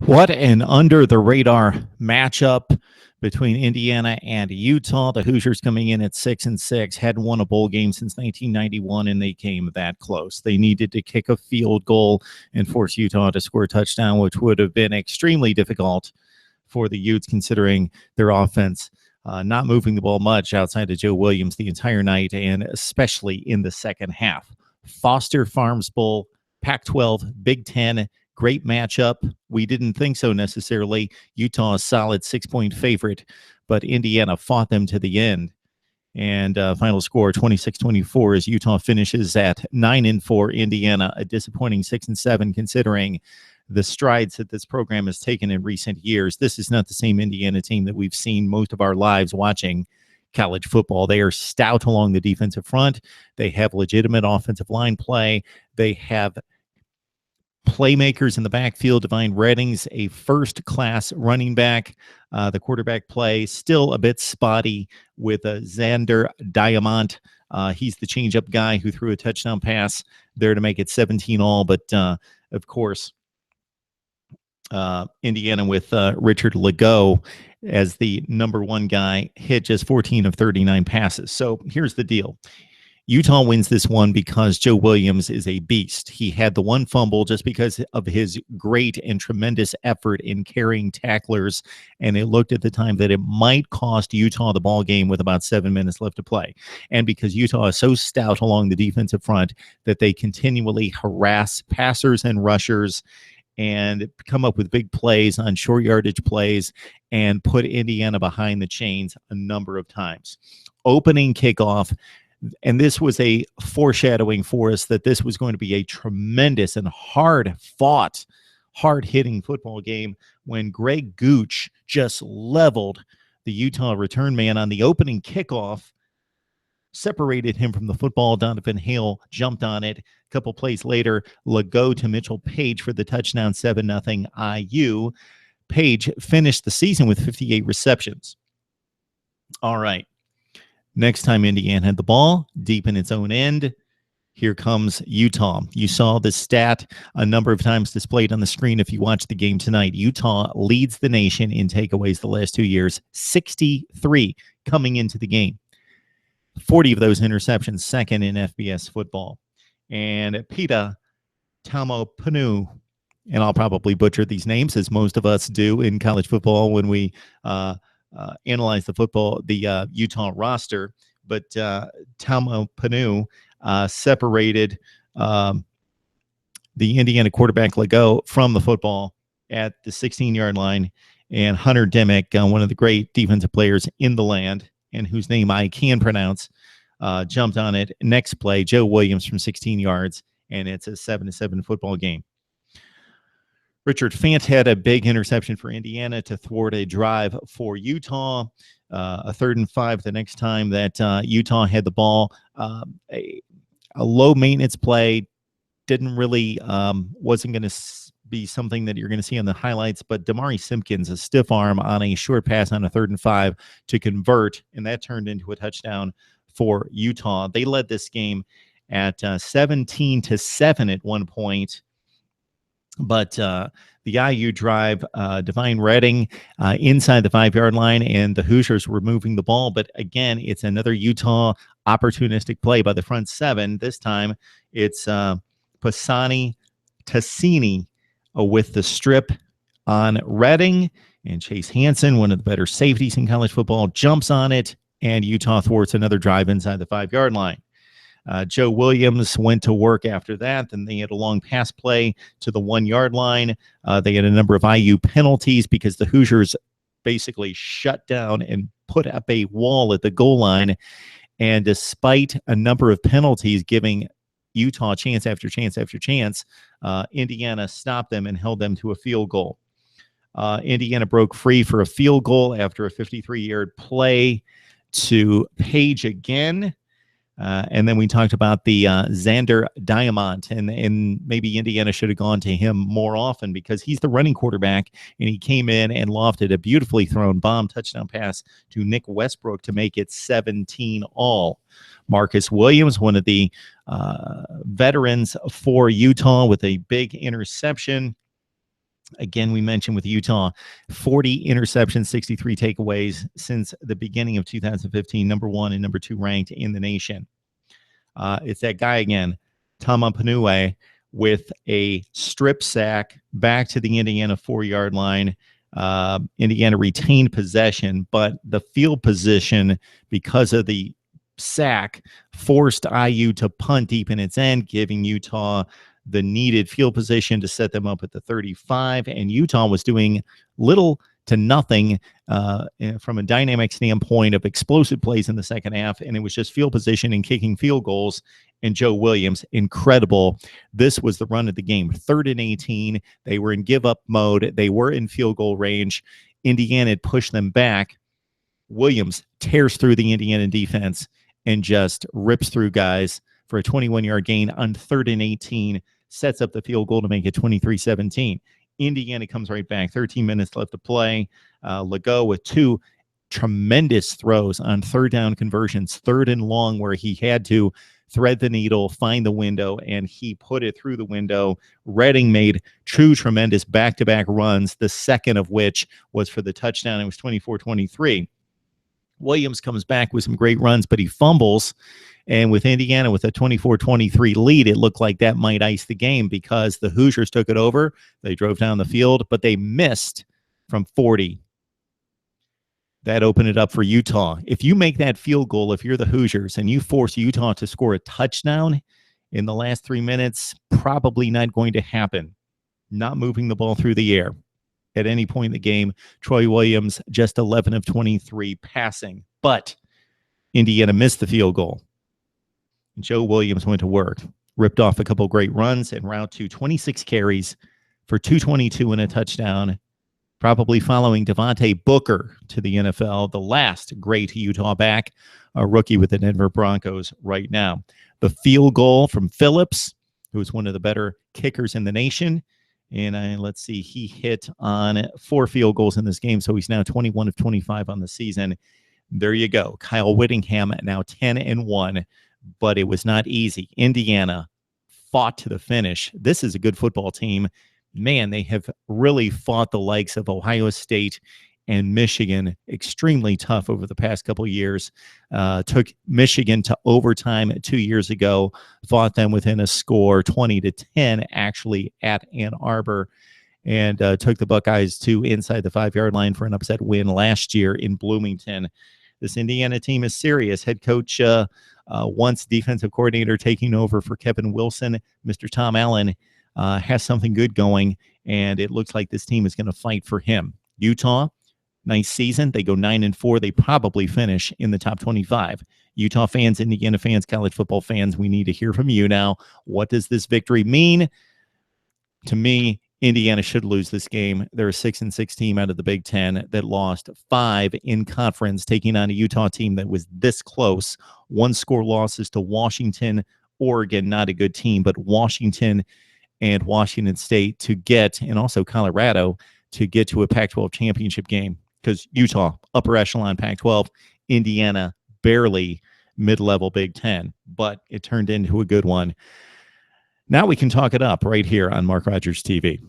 What an under-the-radar matchup between Indiana and Utah. The Hoosiers coming in at 6-6, hadn't won a bowl game since 1991, and they came that close. They needed to kick a field goal and force Utah to score a touchdown, which would have been extremely difficult for the Utes, considering their offense not moving the ball much outside of Joe Williams the entire night, and especially in the second half. Foster Farms Bowl, Pac-12, Big Ten, great matchup. We didn't think so necessarily. Utah, a solid 6-point favorite, but Indiana fought them to the end. And final score 26-24 as Utah finishes at 9-4. Indiana, a disappointing 6-7, considering the strides that this program has taken in recent years. This is not the same Indiana team that we've seen most of our lives watching college football. They are stout along the defensive front. They have legitimate offensive line play. They have playmakers in the backfield. Divine Redding's a first-class running back. The quarterback play still a bit spotty with Xander Diamant. He's the change-up guy who threw a touchdown pass there to make it 17-all. But, of course, Indiana with Richard Legault as the number one guy hit just 14 of 39 passes. So here's the deal. Utah wins this one because Joe Williams is a beast. He had the one fumble just because of his great and tremendous effort in carrying tacklers, and it looked at the time that it might cost Utah the ball game with about 7 minutes left to play. And because Utah is so stout along the defensive front that they continually harass passers and rushers and come up with big plays on short yardage plays and put Indiana behind the chains a number of times. Opening kickoff. And this was a foreshadowing for us that this was going to be a tremendous and hard-fought, hard-hitting football game when Greg Gooch just leveled the Utah return man on the opening kickoff, separated him from the football. Donovan Hale jumped on it. A couple plays later, Legault to Mitchell Page for the touchdown, 7-0 IU. Page finished the season with 58 receptions. All right. Next time Indiana had the ball, deep in its own end, here comes Utah. You saw this stat a number of times displayed on the screen if you watched the game tonight. Utah leads the nation in takeaways the last 2 years, 63 coming into the game. 40 of those interceptions, second in FBS football. And Pita Tamopanu, and I'll probably butcher these names, as most of us do in college football when we analyze the Utah roster, but Tamopanu separated the Indiana quarterback Legault from the football at the 16-yard line, and Hunter Demick, one of the great defensive players in the land, and whose name I can pronounce, jumped on it. Next play, Joe Williams from 16 yards, and it's a 7-7 football game. Richard Fant had a big interception for Indiana to thwart a drive for Utah. A 3rd and 5 the next time that Utah had the ball. A low maintenance play didn't really wasn't going to be something that you're going to see on the highlights, but Damari Simpkins, a stiff arm on a short pass on a 3rd and 5 to convert, and that turned into a touchdown for Utah. They led this game at 17-7 at one point. But the IU drive, Divine Redding inside the 5-yard line, and the Hoosiers were moving the ball. But again, it's another Utah opportunistic play by the front seven. This time it's Pisani Tassini with the strip on Redding, and Chase Hansen, one of the better safeties in college football, jumps on it, and Utah thwarts another drive inside the 5-yard line. Joe Williams went to work after that. Then they had a long pass play to the 1-yard line. They had a number of IU penalties because the Hoosiers basically shut down and put up a wall at the goal line. And despite a number of penalties giving Utah chance after chance after chance, Indiana stopped them and held them to a field goal. Indiana broke free for a field goal after a 53-yard play to Page again. And then we talked about the Xander Diamant, and maybe Indiana should have gone to him more often because he's the running quarterback, and he came in and lofted a beautifully thrown bomb touchdown pass to Nick Westbrook to make it 17-all. Marcus Williams, one of the veterans for Utah, with a big interception. Again, we mentioned with Utah, 40 interceptions, 63 takeaways since the beginning of 2015, number one and number two ranked in the nation. It's that guy again, Tama Panue, with a strip sack back to the Indiana 4-yard line. Indiana retained possession, but the field position, because of the sack, forced IU to punt deep in its end, giving Utah the needed field position to set them up at the 35. And Utah was doing little to nothing from a dynamic standpoint of explosive plays in the second half. And it was just field position and kicking field goals. And Joe Williams, incredible. This was the run of the game. 3rd and 18. They were in give up mode. They were in field goal range. Indiana had pushed them back. Williams tears through the Indiana defense and just rips through guys for a 21-yard gain on 3rd and 18, sets up the field goal to make it 23-17. Indiana comes right back. 13 minutes left to play. Legault with 2 tremendous throws on 3rd down conversions, 3rd and long, where he had to thread the needle, find the window, and he put it through the window. Redding made 2 tremendous back-to-back runs, the second of which was for the touchdown. It was 24-23. Williams comes back with some great runs, but he fumbles. And with Indiana with a 24-23 lead, it looked like that might ice the game because the Hoosiers took it over. They drove down the field, but they missed from 40. That opened it up for Utah. If you make that field goal, if you're the Hoosiers, and you force Utah to score a touchdown in the last 3 minutes, probably not going to happen. Not moving the ball through the air at any point in the game. Troy Williams, just 11 of 23 passing. But Indiana missed the field goal. Joe Williams went to work, ripped off a couple great runs en route to 26 carries for 222 and a touchdown, probably following Devontae Booker to the NFL, the last great Utah back, a rookie with the Denver Broncos right now. The field goal from Phillips, who is one of the better kickers in the nation. And let's see, he hit on 4 field goals in this game, so he's now 21 of 25 on the season. There you go. Kyle Whittingham now 10-1. But it was not easy. Indiana fought to the finish. This is a good football team. Man, they have really fought the likes of Ohio State and Michigan extremely tough over the past couple of years. Took Michigan to overtime 2 years ago, fought them within a score, 20-10, actually at Ann Arbor, and took the Buckeyes to inside the 5-yard line for an upset win last year in Bloomington. This Indiana team is serious. Head coach, once defensive coordinator taking over for Kevin Wilson, Mr. Tom Allen, has something good going, and it looks like this team is going to fight for him. Utah, nice season. They go 9-4. They probably finish in the top 25. Utah fans, Indiana fans, college football fans, we need to hear from you now. What does this victory mean? To me, Indiana should lose this game. They're a 6-6 team out of the Big Ten that lost 5 in conference, taking on a Utah team that was this close. 1-score losses to Washington, Oregon, not a good team, but Washington and Washington State to get, and also Colorado, to get to a Pac-12 championship game. Because Utah, upper echelon Pac-12, Indiana, barely mid-level Big Ten, but it turned into a good one. Now we can talk it up right here on Mark Rogers TV.